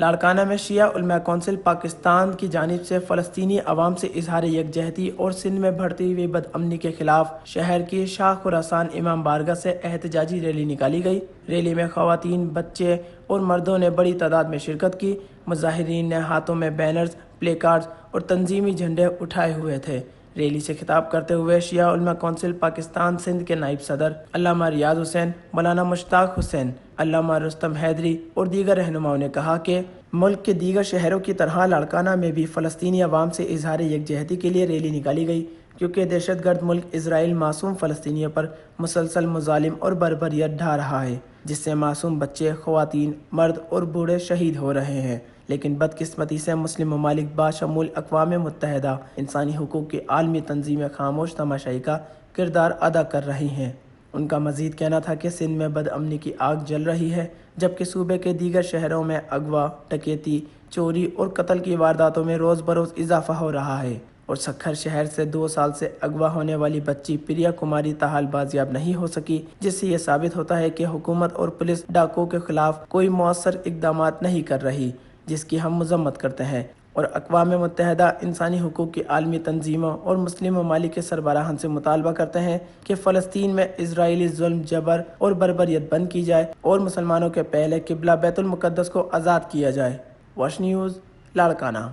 لاڑکانہ میں شیعہ علماء کونسل پاکستان کی جانب سے فلسطینی عوام سے اظہار یکجہتی اور سندھ میں بڑھتی ہوئی بد امنی کے خلاف شہر کی شاہ خراسان امام بارگاہ سے احتجاجی ریلی نکالی گئی۔ ریلی میں خواتین، بچے اور مردوں نے بڑی تعداد میں شرکت کی۔ مظاہرین نے ہاتھوں میں بینرز، پلے کارڈز اور تنظیمی جھنڈے اٹھائے ہوئے تھے۔ ریلی سے خطاب کرتے ہوئے شیعہ علماء کونسل پاکستان سندھ کے نائب صدر علامہ ریاض حسین، مولانا مشتاق حسین، علامہ رستم حیدری اور دیگر رہنماؤں نے کہا کہ ملک کے دیگر شہروں کی طرح لاڑکانہ میں بھی فلسطینی عوام سے اظہار یکجہتی کے لیے ریلی نکالی گئی، کیونکہ دہشت گرد ملک اسرائیل معصوم فلسطینیوں پر مسلسل مظالم اور بربریت ڈھا رہا ہے، جس سے معصوم بچے، خواتین، مرد اور بوڑھے شہید ہو رہے ہیں۔ لیکن بدقسمتی سے مسلم ممالک بشمول اقوام متحدہ انسانی حقوق کی عالمی تنظیمیں خاموش تماشائی کا کردار ادا کر رہی ہیں۔ ان کا مزید کہنا تھا کہ سندھ میں بد امنی کی آگ جل رہی ہے، جبکہ صوبے کے دیگر شہروں میں اغوا، ڈکیتی، چوری اور قتل کی وارداتوں میں روز بروز اضافہ ہو رہا ہے، اور سکھر شہر سے 2 سال سے اغوا ہونے والی بچی پریا کماری تاحال بازیاب نہیں ہو سکی، جس سے یہ ثابت ہوتا ہے کہ حکومت اور پولیس ڈاکوؤں کے خلاف کوئی مؤثر اقدامات نہیں کر رہی، جس کی ہم مذمت کرتے ہیں، اور اقوام متحدہ انسانی حقوق کی عالمی تنظیموں اور مسلم ممالک کے سربراہان سے مطالبہ کرتے ہیں کہ فلسطین میں اسرائیلی ظلم، جبر اور بربریت بند کی جائے اور مسلمانوں کے پہلے قبلہ بیت المقدس کو آزاد کیا جائے۔ Wash news, Larkana.